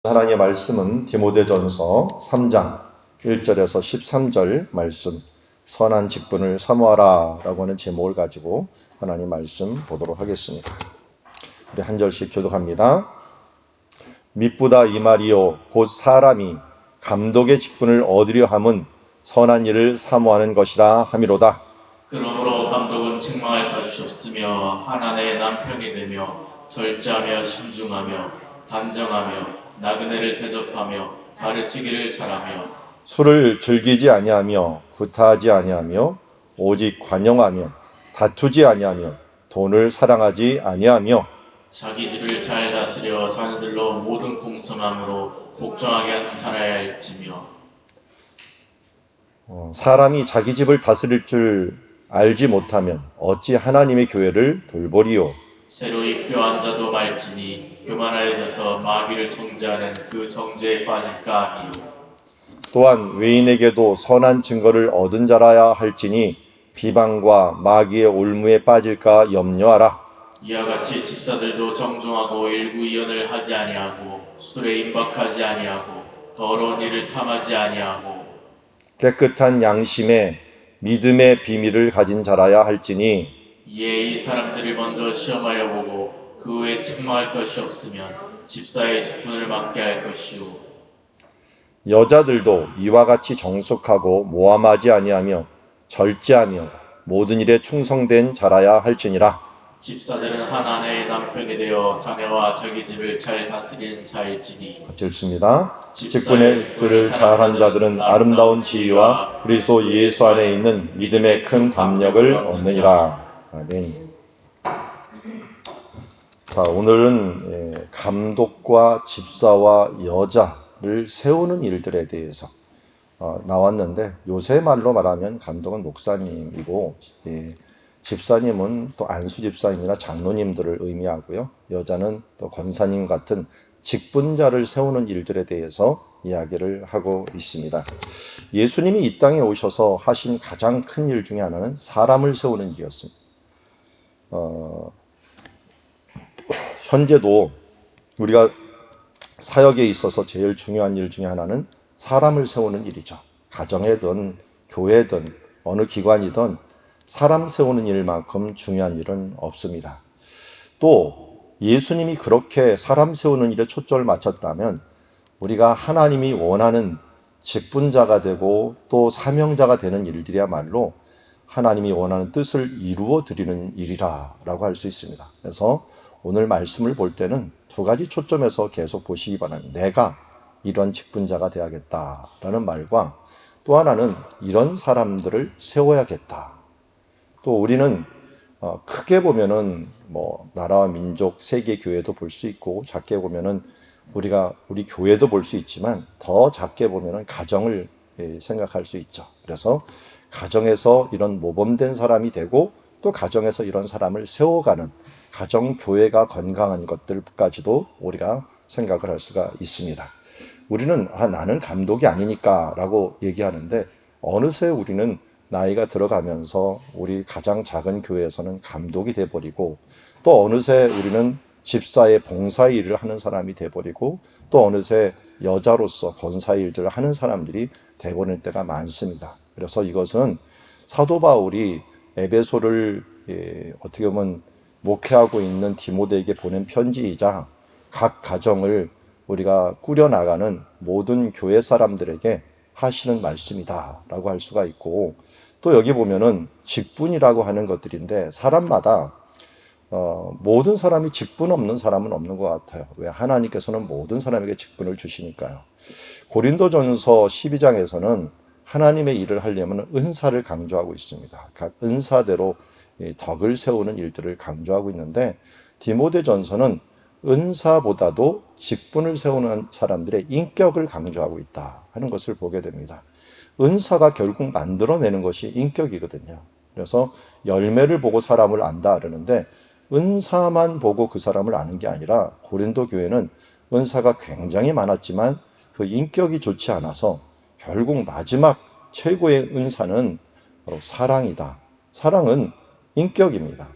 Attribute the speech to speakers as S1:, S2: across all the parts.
S1: 하나님의 말씀은 디모데전서 3장 1절에서 13절 말씀, 선한 직분을 사모하라 라고 하는 제목을 가지고 하나님 말씀 보도록 하겠습니다. 우리 한 절씩 교독합니다. 미쁘다 이 말이요 곧 사람이 감독의 직분을 얻으려 함은 선한 일을 사모하는 것이라 함이로다.
S2: 그러므로 감독은 책망할 것이 없으며 하나님의 남편이 되며 절제하며 신중하며 단정하며 나그네를 대접하며 가르치기를 잘하며
S1: 술을 즐기지 아니하며 구타하지 아니하며 오직 관용하며 다투지 아니하며 돈을 사랑하지 아니하며
S2: 자기 집을 잘 다스려 자녀들로 모든 공손함으로 복종하게 하는 자라야 할지며
S1: 사람이 자기 집을 다스릴 줄 알지 못하면 어찌 하나님의 교회를 돌보리요.
S2: 새로 입교한 자도 말지니 교만하여져서 마귀를 정죄하는 그 정죄에 빠질까 하니요.
S1: 또한 외인에게도 선한 증거를 얻은 자라야 할지니 비방과 마귀의 올무에 빠질까 염려하라.
S2: 이와 같이 집사들도 정중하고 일구이연을 하지 아니하고 술에 임박하지 아니하고 더러운 일을 탐하지 아니하고
S1: 깨끗한 양심에 믿음의 비밀을 가진 자라야 할지니
S2: 이에 이 사람들을 먼저 시험하여 보고 그 후에 책망할 것이 없으면 집사의 직분을 맡게 할 것이요.
S1: 여자들도 이와 같이 정숙하고 모함하지 아니하며 절제하며 모든 일에 충성된 자라야 할지니라.
S2: 집사들은 한 아내의 남편이 되어 자녀와 자기 집을 잘 다스리는 자일지니.
S1: 읽습니다. 직분의 직분을 잘한 자들은 아름다운 지위와 그리스도 예수 안에 있는 믿음의 큰 담력을 얻느니라. 아멘. 자, 오늘은 감독과 집사와 여자를 세우는 일들에 대해서 나왔는데, 요새 말로 말하면 감독은 목사님이고 집사님은 또 안수 집사님이나 장로님들을 의미하고요. 여자는 또 권사님 같은 직분자를 세우는 일들에 대해서 이야기를 하고 있습니다. 예수님이 이 땅에 오셔서 하신 가장 큰 일 중에 하나는 사람을 세우는 일이었습니다. 현재도 우리가 사역에 있어서 제일 중요한 일 중에 하나는 사람을 세우는 일이죠. 가정이든 교회든 어느 기관이든 사람 세우는 일만큼 중요한 일은 없습니다. 또 예수님이 그렇게 사람 세우는 일에 초점을 맞췄다면 우리가 하나님이 원하는 직분자가 되고 또 사명자가 되는 일들이야말로 하나님이 원하는 뜻을 이루어 드리는 일이라고 할 수 있습니다. 그래서 오늘 말씀을 볼 때는 두 가지 초점에서 계속 보시기 바랍니다. 내가 이런 직분자가 되어야겠다라는 말과 또 하나는 이런 사람들을 세워야겠다. 또 우리는 크게 보면은 나라와 민족, 세계 교회도 볼 수 있고 작게 보면은 우리 교회도 볼 수 있지만 더 작게 보면은 가정을 생각할 수 있죠. 그래서 가정에서 이런 모범된 사람이 되고 또 가정에서 이런 사람을 세워가는 가정 교회가 건강한 것들까지도 우리가 생각을 할 수가 있습니다. 우리는 나는 감독이 아니니까 라고 얘기하는데 어느새 우리는 나이가 들어가면서 우리 가장 작은 교회에서는 감독이 돼버리고 또 어느새 우리는 집사의 봉사의 일을 하는 사람이 돼버리고 또 어느새 여자로서 권사의 일들을 하는 사람들이 돼버릴 때가 많습니다. 그래서 이것은 사도 바울이 에베소를 어떻게 보면 목회하고 있는 디모데에게 보낸 편지이자 각 가정을 우리가 꾸려나가는 모든 교회 사람들에게 하시는 말씀이다 라고 할 수가 있고, 또 여기 보면은 직분이라고 하는 것들인데 사람마다 모든 사람이 직분 없는 사람은 없는 것 같아요. 왜? 하나님께서는 모든 사람에게 직분을 주시니까요. 고린도전서 12장에서는 하나님의 일을 하려면 은사를 강조하고 있습니다. 각 은사대로 덕을 세우는 일들을 강조하고 있는데 디모데전서는 은사보다도 직분을 세우는 사람들의 인격을 강조하고 있다 하는 것을 보게 됩니다. 은사가 결국 만들어내는 것이 인격이거든요. 그래서 열매를 보고 사람을 안다 그러는데 은사만 보고 그 사람을 아는 게 아니라 고린도 교회는 은사가 굉장히 많았지만 그 인격이 좋지 않아서 결국 마지막 최고의 은사는 바로 사랑이다. 사랑은 인격입니다.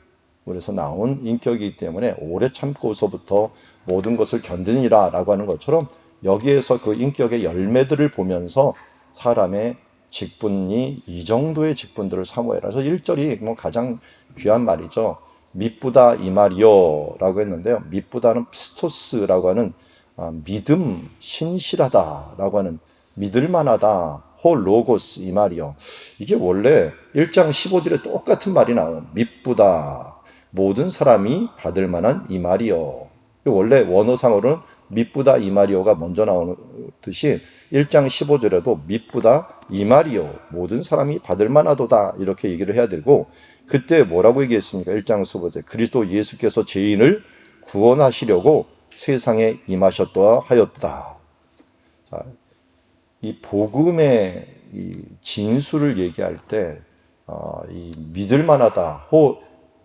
S1: 그래서 나온 인격이기 때문에 오래 참고서부터 모든 것을 견디니라 라고 하는 것처럼 여기에서 그 인격의 열매들을 보면서 사람의 직분이 이 정도의 직분들을 사모해라. 그래서 1절이 뭐 가장 귀한 말이죠. 미쁘다 이 말이요 라고 했는데요. 미쁘다는 피스토스라고 하는 믿음, 신실하다 라고 하는 믿을만하다, 호 로고스 이 말이요. 이게 원래 1장 15절에 똑같은 말이 나와요. 미쁘다, 모든 사람이 받을 만한 이 말이요. 원래 원어상으로는 미쁘다 이 말이요가 먼저 나오듯이 1장 15절에도 미쁘다 이 말이요, 모든 사람이 받을 만하도다 이렇게 얘기를 해야 되고, 그때 뭐라고 얘기했습니까? 1장 15절 그리스도 예수께서 죄인을 구원하시려고 세상에 임하셨다 하였다. 자, 이 복음의 이 진수를 얘기할 때 이 믿을 만하다,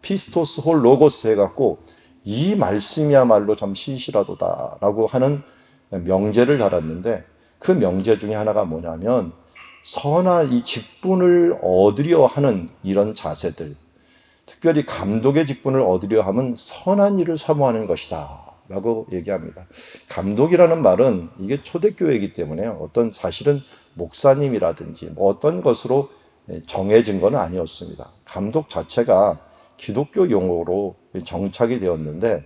S1: 피스토스 홀 로고스 해갖고 이 말씀이야말로 참 신실하도다라고 하는 명제를 달았는데, 그 명제 중에 하나가 뭐냐면 선한 이 직분을 얻으려 하는 이런 자세들, 특별히 감독의 직분을 얻으려 하면 선한 일을 사모하는 것이다 라고 얘기합니다. 감독이라는 말은 이게 초대교회이기 때문에 어떤 사실은 목사님이라든지 뭐 어떤 것으로 정해진 건 아니었습니다. 감독 자체가 기독교 용어로 정착이 되었는데,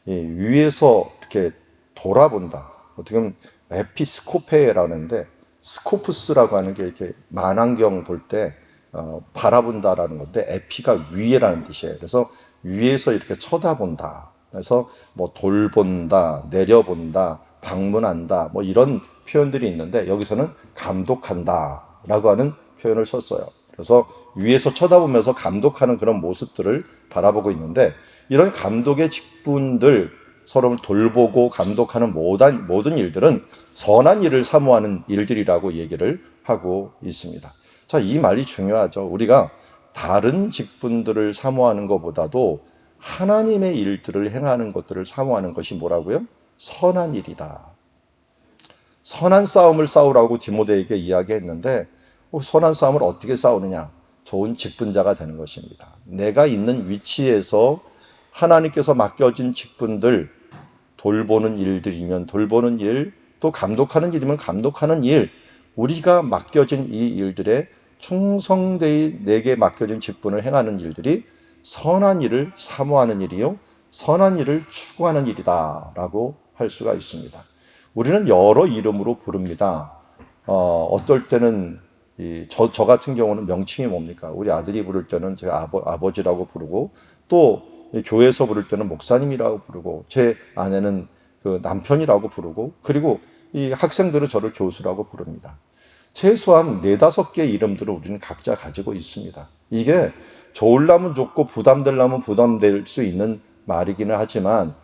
S1: 위에서 이렇게 돌아본다. 어떻게 보면 에피스코페라는데, 스코프스라고 하는 게 이렇게 만안경 볼 때 바라본다라는 건데, 에피가 위에라는 뜻이에요. 그래서 위에서 이렇게 쳐다본다. 그래서 뭐 돌본다, 내려본다, 방문한다, 뭐 이런 표현들이 있는데, 여기서는 감독한다라고 하는 표현을 썼어요. 그래서 위에서 쳐다보면서 감독하는 그런 모습들을 바라보고 있는데, 이런 감독의 직분들, 서로를 돌보고 감독하는 모든 일들은 선한 일을 사모하는 일들이라고 얘기를 하고 있습니다. 자, 이 말이 중요하죠. 우리가 다른 직분들을 사모하는 것보다도 하나님의 일들을 행하는 것들을 사모하는 것이 뭐라고요? 선한 일이다. 선한 싸움을 싸우라고 디모데에게 이야기했는데, 선한 싸움을 어떻게 싸우느냐? 좋은 직분자가 되는 것입니다. 내가 있는 위치에서 하나님께서 맡겨진 직분들, 돌보는 일들이면 돌보는 일, 또 감독하는 일이면 감독하는 일, 우리가 맡겨진 이 일들에 충성되이 내게 맡겨진 직분을 행하는 일들이 선한 일을 사모하는 일이요, 선한 일을 추구하는 일이다 라고 할 수가 있습니다. 우리는 여러 이름으로 부릅니다. 어떨 때는 저 같은 경우는 명칭이 뭡니까? 우리 아들이 부를 때는 제가 아버지라고 부르고, 또 교회에서 부를 때는 목사님이라고 부르고, 제 아내는 그 남편이라고 부르고, 그리고 이 학생들은 저를 교수라고 부릅니다. 최소한 4-5개의 이름들을 우리는 각자 가지고 있습니다. 이게 좋으려면 좋고 부담되려면 부담될 수 있는 말이기는 하지만,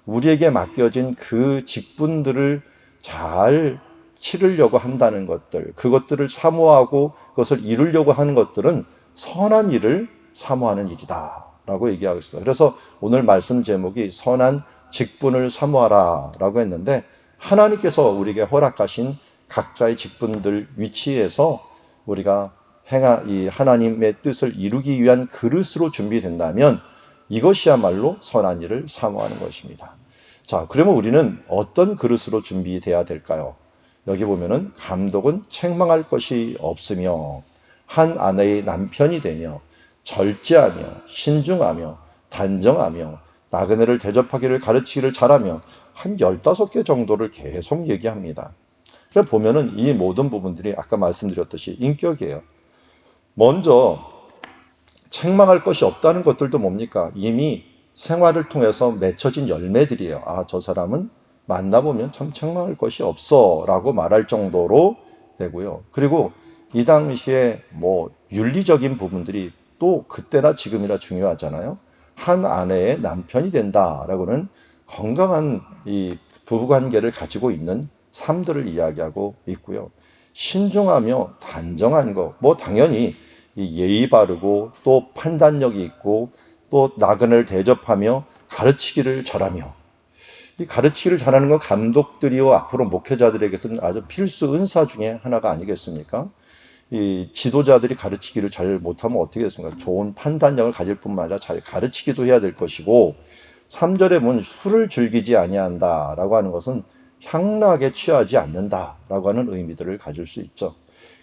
S1: 우리에게 맡겨진 그 직분들을 잘 치르려고 한다는 것들, 그것들을 사모하고 그것을 이루려고 하는 것들은 선한 일을 사모하는 일이다 라고 얘기하겠습니다. 그래서 오늘 말씀 제목이 선한 직분을 사모하라 라고 했는데, 하나님께서 우리에게 허락하신 각자의 직분들 위치에서 우리가 이 하나님의 뜻을 이루기 위한 그릇으로 준비된다면 이것이야말로 선한 일을 사모하는 것입니다. 자, 그러면 우리는 어떤 그릇으로 준비돼야 될까요? 여기 보면은 감독은 책망할 것이 없으며 한 아내의 남편이 되며 절제하며 신중하며 단정하며 나그네를 대접하기를 가르치기를 잘하며, 한 15개 정도를 계속 얘기합니다. 그래서 보면은 이 모든 부분들이 아까 말씀드렸듯이 인격이에요. 먼저 책망할 것이 없다는 것들도 뭡니까? 이미 생활을 통해서 맺혀진 열매들이에요. 아, 저 사람은 만나보면 참 책망할 것이 없어 라고 말할 정도로 되고요. 그리고 이 당시에 뭐 윤리적인 부분들이 또 그때나 지금이나 중요하잖아요. 한 아내의 남편이 된다라고는 건강한 이 부부관계를 가지고 있는 삶들을 이야기하고 있고요. 신중하며 단정한 거, 뭐 당연히 예의 바르고 또 판단력이 있고 또 나그네를 대접하며 가르치기를 잘하며, 이 가르치기를 잘하는 건 감독들이요 앞으로 목회자들에게서는 아주 필수 은사 중에 하나가 아니겠습니까? 이 지도자들이 가르치기를 잘 못하면 어떻게 됐습니까? 좋은 판단력을 가질 뿐만 아니라 잘 가르치기도 해야 될 것이고, 3절에 보면 술을 즐기지 아니한다라고 하는 것은 향락에 취하지 않는다라고 하는 의미들을 가질 수 있죠.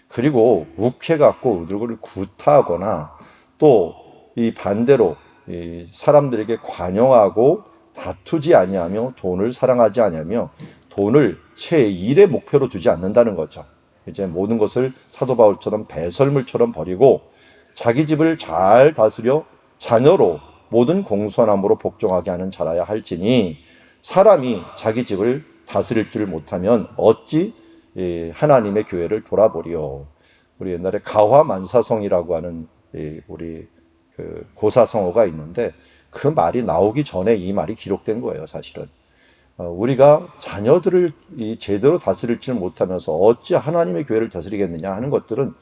S1: 그리고 욱해갖고 누구를 구타하거나 또 이 반대로 이 사람들에게 관용하고 다투지 아니하며 돈을 사랑하지 아니하며 돈을 제1의 목표로 두지 않는다는 거죠. 이제 모든 것을 사도 바울처럼 배설물처럼 버리고 자기 집을 잘 다스려 자녀로 모든 공손함으로 복종하게 하는 자라야 할지니 사람이 자기 집을 다스릴 줄 못하면 어찌 하나님의 교회를 돌아보리요. 우리 옛날에 가화만사성이라고 하는 우리 그 고사성어가 있는데 그 말이 나오기 전에 이 말이 기록된 거예요, 사실은. 우리가 자녀들을 제대로 다스릴 줄 못하면서 어찌 하나님의 교회를 다스리겠느냐 하는 것들은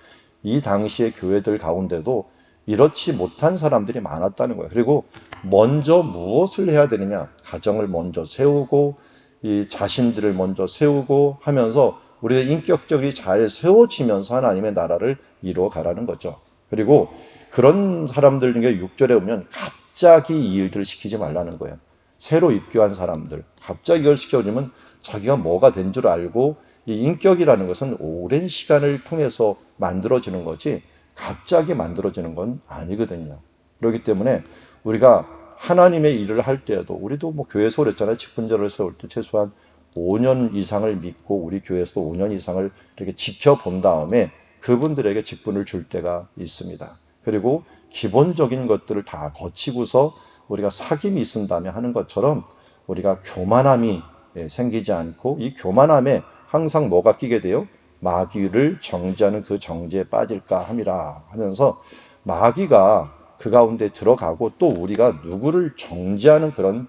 S1: 이 당시의 교회들 가운데도 이렇지 못한 사람들이 많았다는 거예요. 그리고 먼저 무엇을 해야 되느냐? 가정을 먼저 세우고 이 자신들을 먼저 세우고 하면서 우리가 인격적이 잘 세워지면서 하나님의 나라를 이루어 가라는 거죠. 그리고 그런 사람들 중에 6절에 보면 갑자기 이 일들을 시키지 말라는 거예요. 새로 입교한 사람들 갑자기 이걸 시켜주면 자기가 뭐가 된 줄 알고 이 인격이라는 것은 오랜 시간을 통해서 만들어지는 거지 갑자기 만들어지는 건 아니거든요. 그렇기 때문에 우리가 하나님의 일을 할 때에도 우리도 뭐 교회에서 그랬잖아요. 직분자를 세울 때 최소한 5년 이상을 믿고 우리 교회에서도 5년 이상을 이렇게 지켜본 다음에 그분들에게 직분을 줄 때가 있습니다. 그리고 기본적인 것들을 다 거치고서 우리가 사귐이 있은다면 하는 것처럼 우리가 교만함이 생기지 않고 이 교만함에 항상 뭐가 끼게 돼요? 마귀를 정죄하는 그 정죄에 빠질까 함이라 하면서 마귀가 그 가운데 들어가고 또 우리가 누구를 정죄하는 그런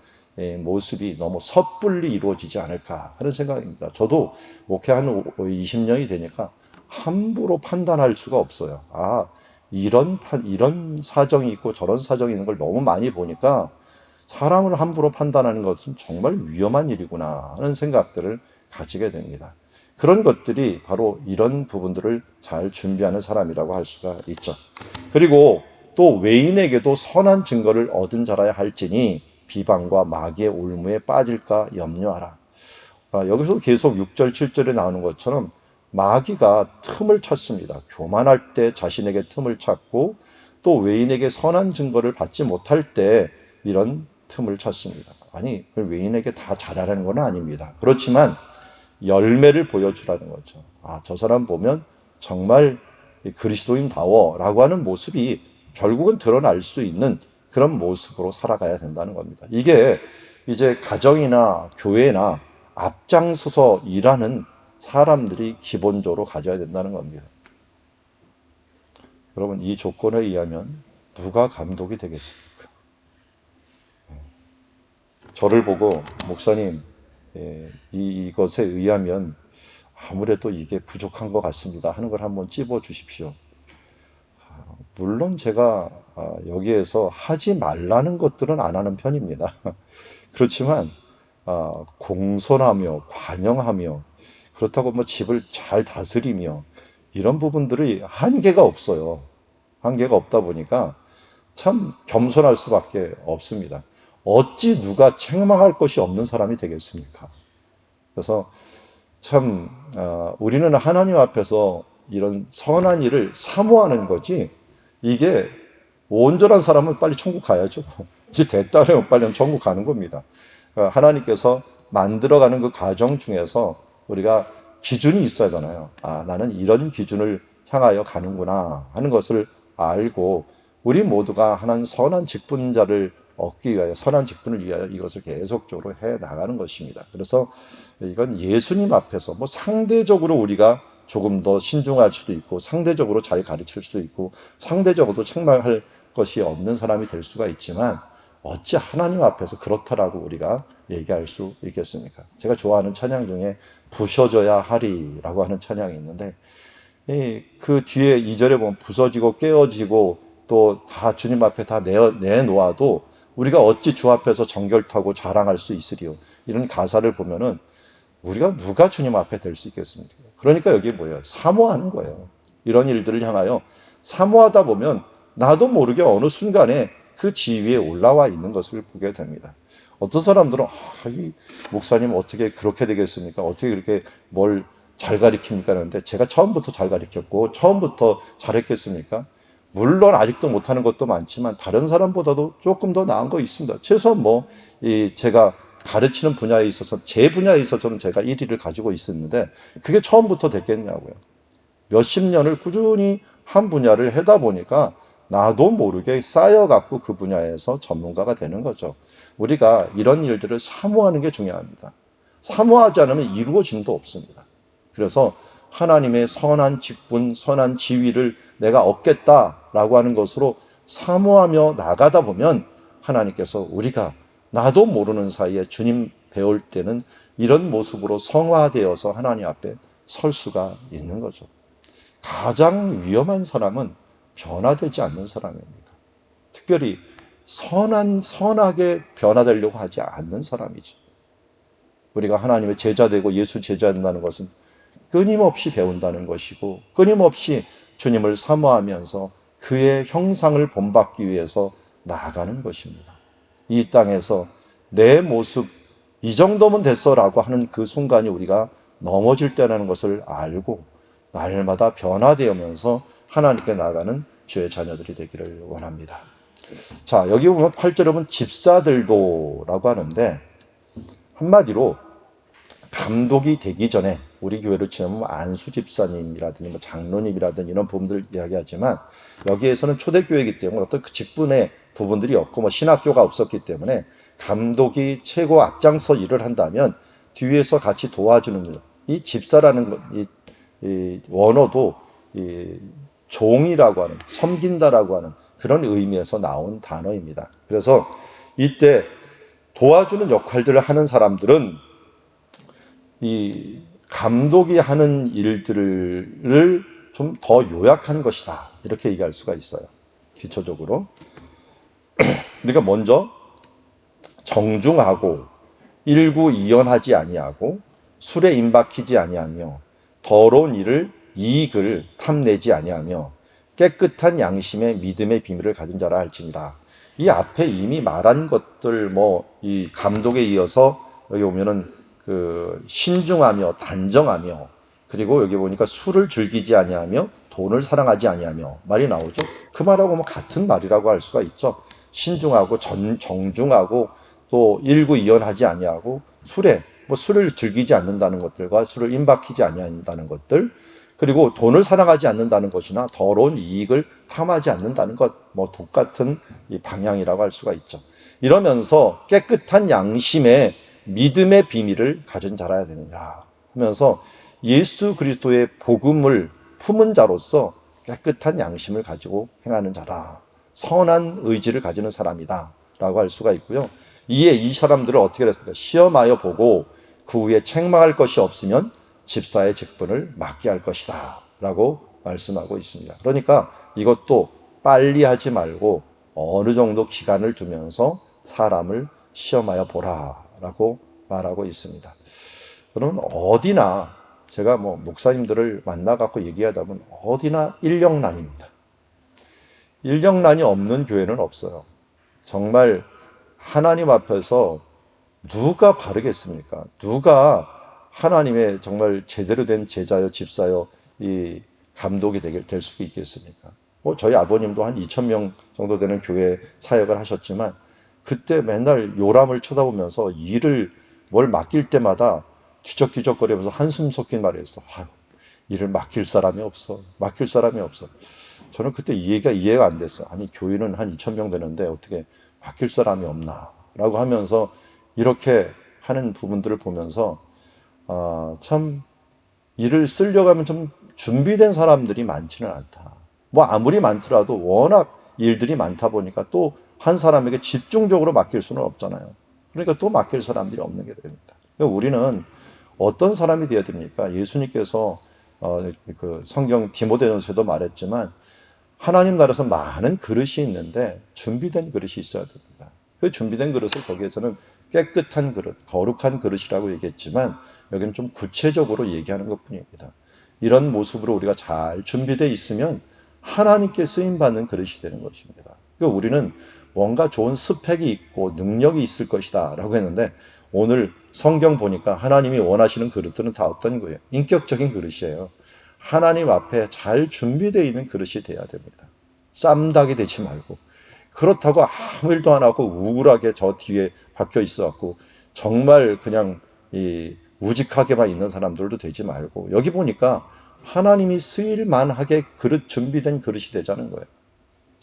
S1: 모습이 너무 섣불리 이루어지지 않을까 하는 생각입니다. 저도 목회 한 20년이 되니까 함부로 판단할 수가 없어요. 이런 사정이 있고 저런 사정이 있는 걸 너무 많이 보니까 사람을 함부로 판단하는 것은 정말 위험한 일이구나 하는 생각들을 가지게 됩니다. 그런 것들이 바로 이런 부분들을 잘 준비하는 사람이라고 할 수가 있죠. 그리고 또 외인에게도 선한 증거를 얻은 자라야 할지니 비방과 마귀의 올무에 빠질까 염려하라. 여기서 계속 6절, 7절에 나오는 것처럼 마귀가 틈을 찾습니다. 교만할 때 자신에게 틈을 찾고 또 외인에게 선한 증거를 받지 못할 때 이런 틈을 찾습니다. 아니, 외인에게 다 잘하라는 건 아닙니다. 그렇지만 열매를 보여주라는 거죠. 저 사람 보면 정말 그리스도인다워 라고 하는 모습이 결국은 드러날 수 있는 그런 모습으로 살아가야 된다는 겁니다. 이게 이제 가정이나 교회나 앞장서서 일하는 사람들이 기본적으로 가져야 된다는 겁니다. 여러분, 이 조건에 의하면 누가 감독이 되겠습니까? 저를 보고 목사님, 이것에 의하면 아무래도 이게 부족한 것 같습니다 하는 걸 한번 찝어 주십시오. 물론 제가 여기에서 하지 말라는 것들은 안 하는 편입니다. 그렇지만 공손하며 관영하며 그렇다고 뭐 집을 잘 다스리며 이런 부분들이 한계가 없어요. 한계가 없다 보니까 참 겸손할 수밖에 없습니다. 어찌 누가 책망할 것이 없는 사람이 되겠습니까? 그래서 참 우리는 하나님 앞에서 이런 선한 일을 사모하는 거지 이게 온전한 사람은 빨리 천국 가야죠. 이제 됐다면 빨리 천국 가는 겁니다. 하나님께서 만들어가는 그 과정 중에서 우리가 기준이 있어야 되나요? 나는 이런 기준을 향하여 가는구나 하는 것을 알고 우리 모두가 하나님 선한 직분자를 얻기 위하여 선한 직분을 위하여 이것을 계속적으로 해 나가는 것입니다. 그래서 이건 예수님 앞에서 뭐 상대적으로 우리가 조금 더 신중할 수도 있고 상대적으로 잘 가르칠 수도 있고 상대적으로도 책망할 것이 없는 사람이 될 수가 있지만 어찌 하나님 앞에서 그렇다라고 우리가 얘기할 수 있겠습니까? 제가 좋아하는 찬양 중에 부셔져야 하리라고 하는 찬양이 있는데 그 뒤에 2절에 보면 부서지고 깨어지고 또 다 주님 앞에 다 내놓아도 우리가 어찌 주 앞에서 정결타고 자랑할 수 있으리요. 이런 가사를 보면은 우리가 누가 주님 앞에 될 수 있겠습니까? 그러니까 여기 뭐예요? 사모하는 거예요. 이런 일들을 향하여 사모하다 보면 나도 모르게 어느 순간에 그 지위에 올라와 있는 것을 보게 됩니다. 어떤 사람들은 이 목사님 어떻게 그렇게 되겠습니까? 어떻게 그렇게 뭘 잘 가르칩니까? 하는데 제가 처음부터 잘 가르쳤고 처음부터 잘했겠습니까? 물론 아직도 못하는 것도 많지만 다른 사람보다도 조금 더 나은 거 있습니다. 최소한 제가 가르치는 분야에 있어서 제 분야에 있어서는 제가 1위를 가지고 있었는데 그게 처음부터 됐겠냐고요. 몇십 년을 꾸준히 한 분야를 하다 보니까 나도 모르게 쌓여갖고 그 분야에서 전문가가 되는 거죠. 우리가 이런 일들을 사모하는 게 중요합니다. 사모하지 않으면 이루어짐도 없습니다. 그래서 하나님의 선한 직분, 선한 지위를 내가 얻겠다라고 하는 것으로 사모하며 나가다 보면 하나님께서 우리가 나도 모르는 사이에 주님 배울 때는 이런 모습으로 성화되어서 하나님 앞에 설 수가 있는 거죠. 가장 위험한 사람은 변화되지 않는 사람입니다. 특별히 선하게 변화되려고 하지 않는 사람이죠. 우리가 하나님의 제자 되고 예수 제자 된다는 것은 끊임없이 배운다는 것이고 끊임없이 주님을 사모하면서 그의 형상을 본받기 위해서 나아가는 것입니다. 이 땅에서 내 모습 이 정도면 됐어라고 하는 그 순간이 우리가 넘어질 때라는 것을 알고 날마다 변화되면서 하나님께 나아가는 주의 자녀들이 되기를 원합니다. 자, 여기 보면 8절에 보면 집사들도라고 하는데 한마디로 감독이 되기 전에 우리 교회로 치면 안수 집사님이라든지 장로님이라든지 이런 부분들을 이야기하지만 여기에서는 초대교회이기 때문에 어떤 그 직분의 부분들이 없고 신학교가 없었기 때문에 감독이 최고 앞장서 일을 한다면 뒤에서 같이 도와주는 일. 이 집사라는 이 원어도 이 종이라고 하는 섬긴다라고 하는 그런 의미에서 나온 단어입니다. 그래서 이때 도와주는 역할들을 하는 사람들은 이 감독이 하는 일들을 좀 더 요약한 것이다. 이렇게 얘기할 수가 있어요. 기초적으로. 그러니까 먼저 정중하고 일구이연하지 아니하고 술에 임박히지 아니하며 더러운 이익을 탐내지 아니하며 깨끗한 양심의 믿음의 비밀을 가진 자라 할지니라. 이 앞에 이미 말한 것들 이 감독에 이어서 여기 보면은 신중하며 단정하며 그리고 여기 보니까 술을 즐기지 아니하며 돈을 사랑하지 아니하며 말이 나오죠. 그 말하고 같은 말이라고 할 수가 있죠. 신중하고 정중하고 또 일구이연하지 아니하고 술을 즐기지 않는다는 것들과 술을 임박히지 아니한다는 것들 그리고 돈을 사랑하지 않는다는 것이나 더러운 이익을 탐하지 않는다는 것 똑같은 이 방향이라고 할 수가 있죠. 이러면서 깨끗한 양심의 믿음의 비밀을 가진 자라야 되느니라 하면서 예수 그리스도의 복음을 품은 자로서 깨끗한 양심을 가지고 행하는 자라 선한 의지를 가지는 사람이다 라고 할 수가 있고요. 이에 이 사람들을 어떻게 했습니까? 시험하여 보고 그 후에 책망할 것이 없으면 집사의 직분을 맡게 할 것이다 라고 말씀하고 있습니다. 그러니까 이것도 빨리 하지 말고 어느 정도 기간을 두면서 사람을 시험하여 보라 라고 말하고 있습니다. 그러면 어디나 제가 목사님들을 만나갖고 얘기하다 보면 어디나 인력난입니다. 인력난이 없는 교회는 없어요. 정말 하나님 앞에서 누가 바르겠습니까? 누가 하나님의 정말 제대로 된 제자요, 집사요, 이 감독이 될 수 있겠습니까? 저희 아버님도 한 2,000명 정도 되는 교회 사역을 하셨지만 그때 맨날 요람을 쳐다보면서 뭘 맡길 때마다 뒤적뒤적거리면서 한숨 섞인 말을 했어. 일을 맡길 사람이 없어. 맡길 사람이 없어. 저는 그때 이해가 안 됐어요. 아니, 교회는 한 2,000명 되는데 어떻게 맡길 사람이 없나? 라고 하면서 이렇게 하는 부분들을 보면서 참 일을 쓰려고 하면 좀 준비된 사람들이 많지는 않다. 아무리 많더라도 워낙 일들이 많다 보니까 또 한 사람에게 집중적으로 맡길 수는 없잖아요. 그러니까 또 맡길 사람들이 없는 게 됩니다. 그러니까 우리는 어떤 사람이 되어야 됩니까? 예수님께서 그 성경 디모데전서에도 말했지만 하나님 나라에서 많은 그릇이 있는데 준비된 그릇이 있어야 됩니다. 그 준비된 그릇을 거기에서는 깨끗한 그릇, 거룩한 그릇이라고 얘기했지만 여기는 좀 구체적으로 얘기하는 것뿐입니다. 이런 모습으로 우리가 잘 준비되어 있으면 하나님께 쓰임받는 그릇이 되는 것입니다. 그러니까 우리는 뭔가 좋은 스펙이 있고 능력이 있을 것이다 라고 했는데, 오늘 성경 보니까 하나님이 원하시는 그릇들은 다 어떤 거예요? 인격적인 그릇이에요. 하나님 앞에 잘 준비되어 있는 그릇이 돼야 됩니다. 쌈닭이 되지 말고, 그렇다고 아무 일도 안 하고 우울하게 저 뒤에 박혀 있어갖고 정말 그냥 우직하게만 있는 사람들도 되지 말고, 여기 보니까 하나님이 쓰일 만하게 그릇 준비된 그릇이 되자는 거예요.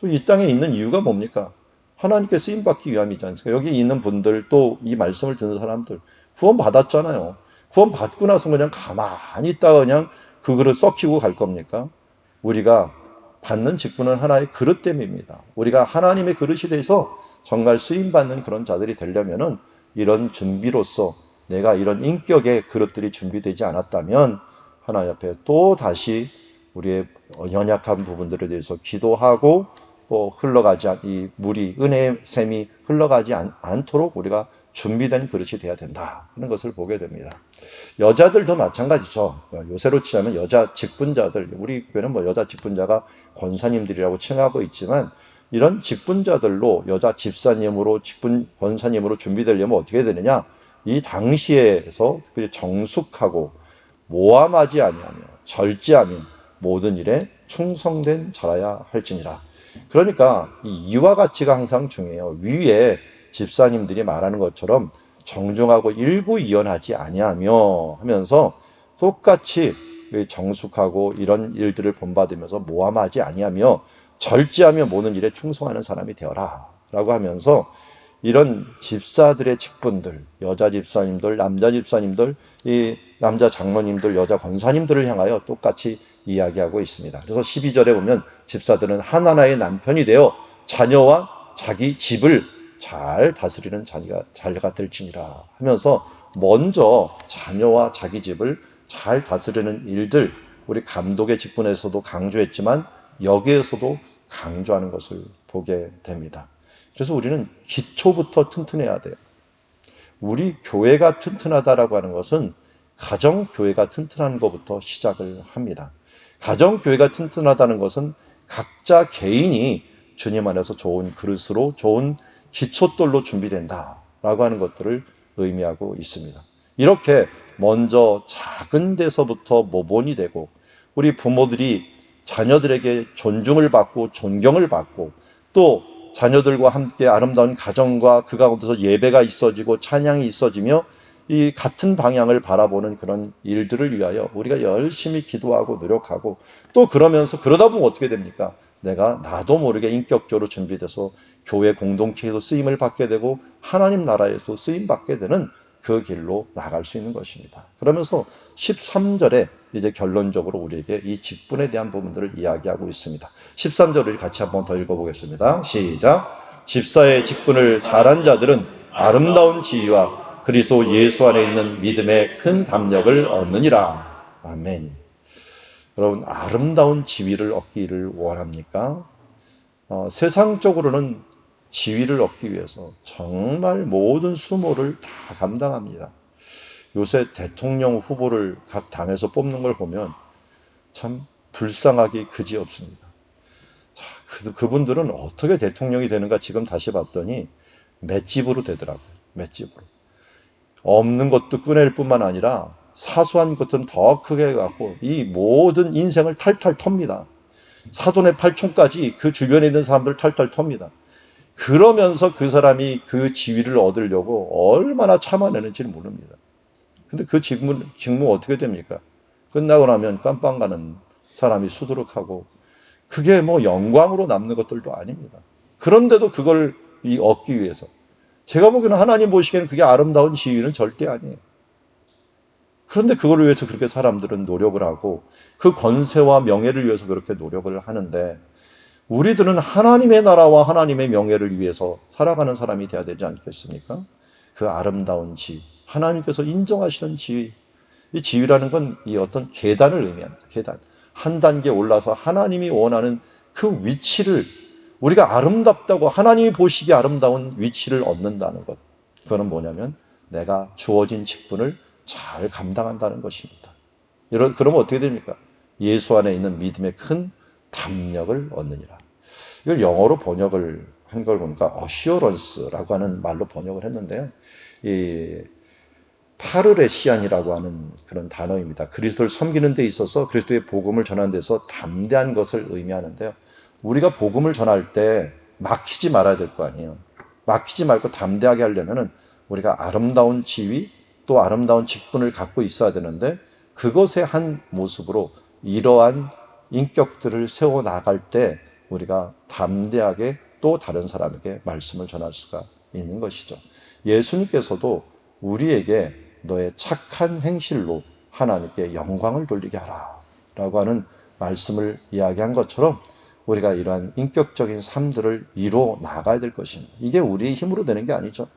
S1: 또 이 땅에 있는 이유가 뭡니까? 하나님께 쓰임 받기 위함이지 않습니까? 여기 있는 분들, 또 이 말씀을 듣는 사람들 구원 받았잖아요. 구원 받고 나서 그냥 가만히 있다가 그냥 그 그릇 썩히고 갈 겁니까? 우리가 받는 직분은 하나의 그릇됨입니다. 우리가 하나님의 그릇이 돼서 정말 쓰임 받는 그런 자들이 되려면은 이런 준비로서 내가 이런 인격의 그릇들이 준비되지 않았다면 하나님 앞에 또 다시 우리의 연약한 부분들에 대해서 기도하고, 또 이 물이, 은혜의 샘이 흘러가지 않도록 우리가 준비된 그릇이 되어야 된다 하는 것을 보게 됩니다. 여자들도 마찬가지죠. 요새로 치자면 여자 직분자들, 우리 교회는 여자 직분자가 권사님들이라고 칭하고 있지만, 이런 직분자들로 여자 집사님으로 권사님으로 준비되려면 어떻게 되느냐? 이 당시에서 특별히 정숙하고 모함하지 아니하며 절제하며 모든 일에 충성된 자라야 할지니라. 그러니까 이와 가치가 항상 중요해요. 위에 집사님들이 말하는 것처럼 정중하고 일구이연하지 아니하며 하면서 똑같이 정숙하고 이런 일들을 본받으면서 모함하지 아니하며 절제하며 모든 일에 충성하는 사람이 되어라 라고 하면서, 이런 집사들의 직분들, 여자 집사님들, 남자 집사님들, 이 남자 장로님들, 여자 권사님들을 향하여 똑같이 이야기하고 있습니다. 그래서 12절에 보면 집사들은 하나하나의 남편이 되어 자녀와 자기 집을 잘 다스리는 자녀가 될지니라 하면서, 먼저 자녀와 자기 집을 잘 다스리는 일들, 우리 감독의 직분에서도 강조했지만 여기에서도 강조하는 것을 보게 됩니다. 그래서 우리는 기초부터 튼튼해야 돼요. 우리 교회가 튼튼하다라고 하는 것은 가정교회가 튼튼한 것부터 시작을 합니다. 가정교회가 튼튼하다는 것은 각자 개인이 주님 안에서 좋은 그릇으로, 좋은 기초돌로 준비된다라고 하는 것들을 의미하고 있습니다. 이렇게 먼저 작은 데서부터 모본이 되고, 우리 부모들이 자녀들에게 존중을 받고 존경을 받고, 또 자녀들과 함께 아름다운 가정과 그 가운데서 예배가 있어지고 찬양이 있어지며 이 같은 방향을 바라보는 그런 일들을 위하여 우리가 열심히 기도하고 노력하고, 또 그러다 보면 어떻게 됩니까? 나도 모르게 인격적으로 준비돼서 교회 공동체에도 쓰임을 받게 되고 하나님 나라에서 쓰임 받게 되는 그 길로 나갈 수 있는 것입니다. 그러면서 13절에 이제 결론적으로 우리에게 이 직분에 대한 부분들을 이야기하고 있습니다. 13절을 같이 한번 더 읽어보겠습니다. 시작. 집사의 직분을 잘한 자들은 아름다운 지위와 그리스도 예수 안에 있는 믿음의 큰 담력을 얻느니라. 아멘. 여러분, 아름다운 지위를 얻기를 원합니까? 세상적으로는 지위를 얻기 위해서 정말 모든 수모를 다 감당합니다. 요새 대통령 후보를 각 당에서 뽑는 걸 보면 참 불쌍하기 그지없습니다. 그분들은 어떻게 대통령이 되는가 지금 다시 봤더니 맷집으로 되더라고요. 맷집으로. 없는 것도 꺼낼 뿐만 아니라 사소한 것들은 더 크게 갖고 이 모든 인생을 탈탈 텁니다. 사돈의 팔촌까지 그 주변에 있는 사람들 탈탈 텁니다. 그러면서 그 사람이 그 지위를 얻으려고 얼마나 참아내는지를 모릅니다. 근데 그 직무 어떻게 됩니까? 끝나고 나면 깜빵 가는 사람이 수두룩하고, 그게 영광으로 남는 것들도 아닙니다. 그런데도 그걸 얻기 위해서, 제가 보기에는 하나님 보시기에는 그게 아름다운 지위는 절대 아니에요. 그런데 그걸 위해서 그렇게 사람들은 노력을 하고 그 권세와 명예를 위해서 그렇게 노력을 하는데, 우리들은 하나님의 나라와 하나님의 명예를 위해서 살아가는 사람이 되어야 되지 않겠습니까? 그 아름다운 지위, 하나님께서 인정하시는 지위, 이 지위라는 건 이 어떤 계단을 의미합니다. 계단. 한 단계 올라서 하나님이 원하는 그 위치를, 우리가 아름답다고 하나님이 보시기에 아름다운 위치를 얻는다는 것. 그거는 뭐냐면 내가 주어진 직분을 잘 감당한다는 것입니다. 그러면 어떻게 됩니까? 예수 안에 있는 믿음의 큰 담력을 얻느니라. 이걸 영어로 번역을 한 걸 보니까 어시어런스라고 하는 말로 번역을 했는데요. 이 파르레시안이라고 하는 그런 단어입니다. 그리스도를 섬기는 데 있어서 그리스도의 복음을 전하는 데서 담대한 것을 의미하는데요. 우리가 복음을 전할 때 막히지 말아야 될 거 아니에요. 막히지 말고 담대하게 하려면은 우리가 아름다운 지위 또 아름다운 직분을 갖고 있어야 되는데 그것의 한 모습으로 이러한 인격들을 세워 나갈 때 우리가 담대하게 또 다른 사람에게 말씀을 전할 수가 있는 것이죠. 예수님께서도 우리에게 너의 착한 행실로 하나님께 영광을 돌리게 하라 라고 하는 말씀을 이야기한 것처럼 우리가 이러한 인격적인 삶들을 이루어 나가야 될 것입니다. 이게 우리의 힘으로 되는 게 아니죠.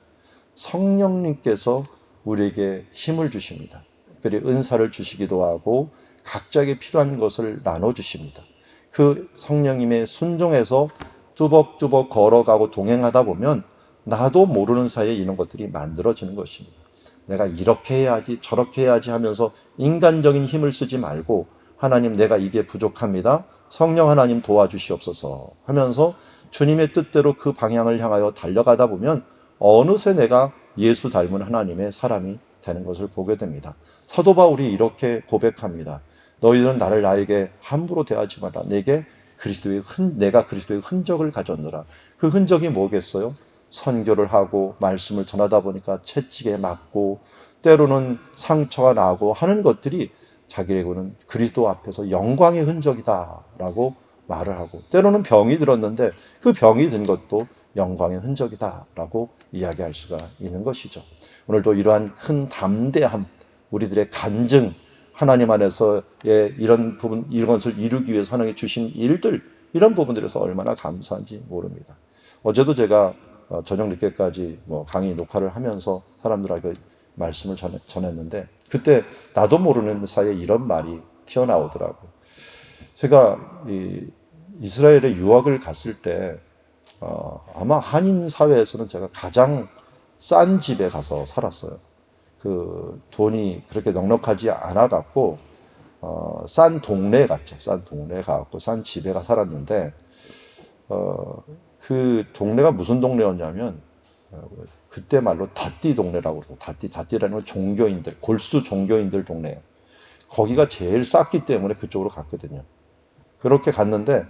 S1: 성령님께서 우리에게 힘을 주십니다. 특별히 은사를 주시기도 하고 각자에게 필요한 것을 나눠주십니다. 그 성령님의 순종에서 뚜벅뚜벅 걸어가고 동행하다 보면 나도 모르는 사이에 이런 것들이 만들어지는 것입니다. 내가 이렇게 해야지 저렇게 해야지 하면서 인간적인 힘을 쓰지 말고 하나님 내가 이게 부족합니다. 성령 하나님 도와주시옵소서 하면서 주님의 뜻대로 그 방향을 향하여 달려가다 보면 어느새 내가 예수 닮은 하나님의 사람이 되는 것을 보게 됩니다. 사도 바울이 이렇게 고백합니다. 너희들은 나를 나에게 함부로 대하지 마라. 내가 그리스도의 흔적을 가졌노라. 그 흔적이 뭐겠어요? 선교를 하고 말씀을 전하다 보니까 채찍에 맞고 때로는 상처가 나고 하는 것들이 자기에게는 그리스도 앞에서 영광의 흔적이다라고 말을 하고 때로는 병이 들었는데 그 병이 든 것도 영광의 흔적이다라고 이야기할 수가 있는 것이죠. 오늘도 이러한 큰 담대함, 우리들의 간증, 하나님 안에서의 이런 부분, 이런 것을 이루기 위해서 하나님이 주신 일들, 이런 부분들에서 얼마나 감사한지 모릅니다. 어제도 제가 저녁 늦게까지 강의 녹화를 하면서 사람들에게 말씀을 전했는데 그때 나도 모르는 사이에 이런 말이 튀어나오더라고요. 제가 이스라엘에 유학을 갔을 때 아마 한인 사회에서는 제가 가장 싼 집에 가서 살았어요. 그 돈이 그렇게 넉넉하지 않아 갖고 싼 동네에 갔죠. 싼 동네에 가갖고 싼 집에 가 살았는데 그 동네가 무슨 동네였냐면 그때 말로 다띠 동네라고 그러고 다띠라는 건 종교인들, 골수 종교인들 동네예요. 거기가 제일 쌌기 때문에 그쪽으로 갔거든요. 그렇게 갔는데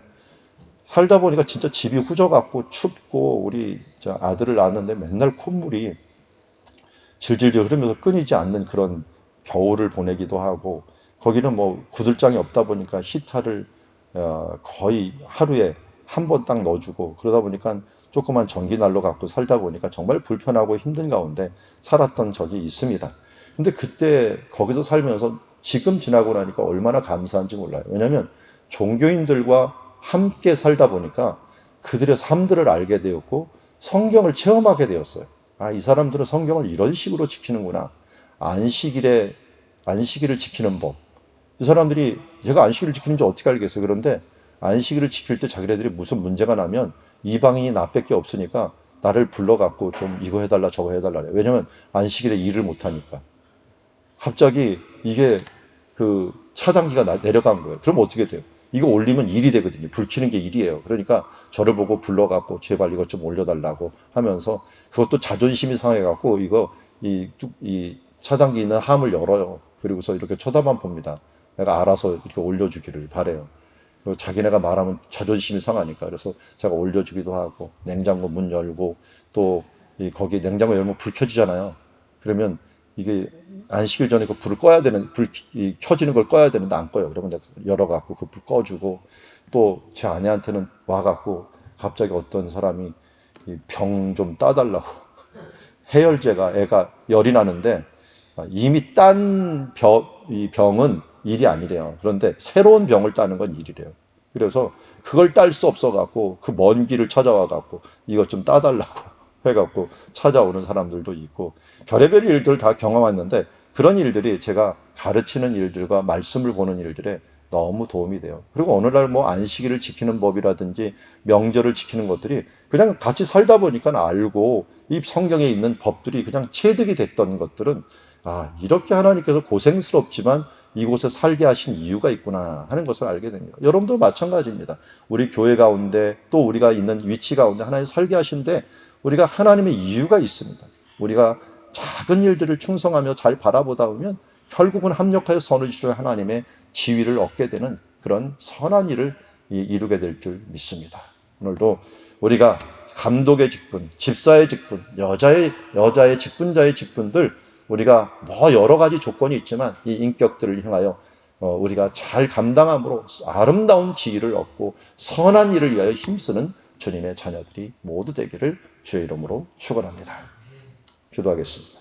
S1: 살다 보니까 진짜 집이 후져갖고 춥고 우리 아들을 낳았는데 맨날 콧물이 질질질 흐르면서 끊이지 않는 그런 겨울을 보내기도 하고 거기는 뭐 구들장이 없다 보니까 히타를 거의 하루에 한 번 딱 넣어주고 그러다 보니까 조그만 전기난로 갖고 살다 보니까 정말 불편하고 힘든 가운데 살았던 적이 있습니다. 근데 그때 거기서 살면서 지금 지나고 나니까 얼마나 감사한지 몰라요. 왜냐하면 종교인들과 함께 살다 보니까 그들의 삶들을 알게 되었고 성경을 체험하게 되었어요. 아, 이 사람들은 성경을 이런 식으로 지키는구나. 안식일을 지키는 법. 이 사람들이 제가 안식일을 지키는지 어떻게 알겠어요. 그런데 안식일을 지킬 때 자기네들이 무슨 문제가 나면 이방인이 나밖에 없으니까 나를 불러갖고 좀 이거 해달라 저거 해달라. 왜냐면 안식일에 일을 못하니까. 갑자기 이게 그 차단기가 내려간 거예요. 그럼 어떻게 돼요? 이거 올리면 일이 되거든요. 불 켜는 게 일이에요. 그러니까 저를 보고 불러갖고 제발 이것 좀 올려달라고 하면서 그것도 자존심이 상해갖고 이 차단기 있는 함을 열어요. 그리고서 이렇게 쳐다만 봅니다. 내가 알아서 이렇게 올려주기를 바래요. 그리고 자기네가 말하면 자존심이 상하니까 그래서 제가 올려주기도 하고 냉장고 문 열고 또 거기 냉장고 열면 불 켜지잖아요. 그러면 이게 안식일 전에 그 불을 꺼야 되는 켜지는 걸 꺼야 되는데 안 꺼요. 그러면 내가 열어갖고 그 불 꺼주고 또 제 아내한테는 와갖고 갑자기 어떤 사람이 병 좀 따달라고 해열제가 애가 열이 나는데 이미 딴 이 병은 일이 아니래요. 그런데 새로운 병을 따는 건 일이래요. 그래서 그걸 딸 수 없어갖고 그 먼 길을 찾아와갖고 이것 좀 따달라고 해갖고 찾아오는 사람들도 있고 별의별 일들 다 경험했는데 그런 일들이 제가 가르치는 일들과 말씀을 보는 일들에 너무 도움이 돼요. 그리고 어느 날 뭐 안식일을 지키는 법이라든지 명절을 지키는 것들이 그냥 같이 살다 보니까 알고 이 성경에 있는 법들이 그냥 체득이 됐던 것들은 아, 이렇게 하나님께서 고생스럽지만 이곳에 살게 하신 이유가 있구나 하는 것을 알게 됩니다. 여러분도 마찬가지입니다. 우리 교회 가운데 또 우리가 있는 위치 가운데 하나님 살게 하신데 우리가 하나님의 이유가 있습니다. 우리가 작은 일들을 충성하며 잘 바라보다 보면 결국은 합력하여 선을 이루어 하나님의 지위를 얻게 되는 그런 선한 일을 이루게 될 줄 믿습니다. 오늘도 우리가 감독의 직분, 집사의 직분, 여자의 직분자의 직분들 우리가 뭐 여러 가지 조건이 있지만 이 인격들을 향하여 우리가 잘 감당함으로 아름다운 지위를 얻고 선한 일을 위하여 힘쓰는 주님의 자녀들이 모두 되기를 주의 이름으로 축원합니다. 기도하겠습니다.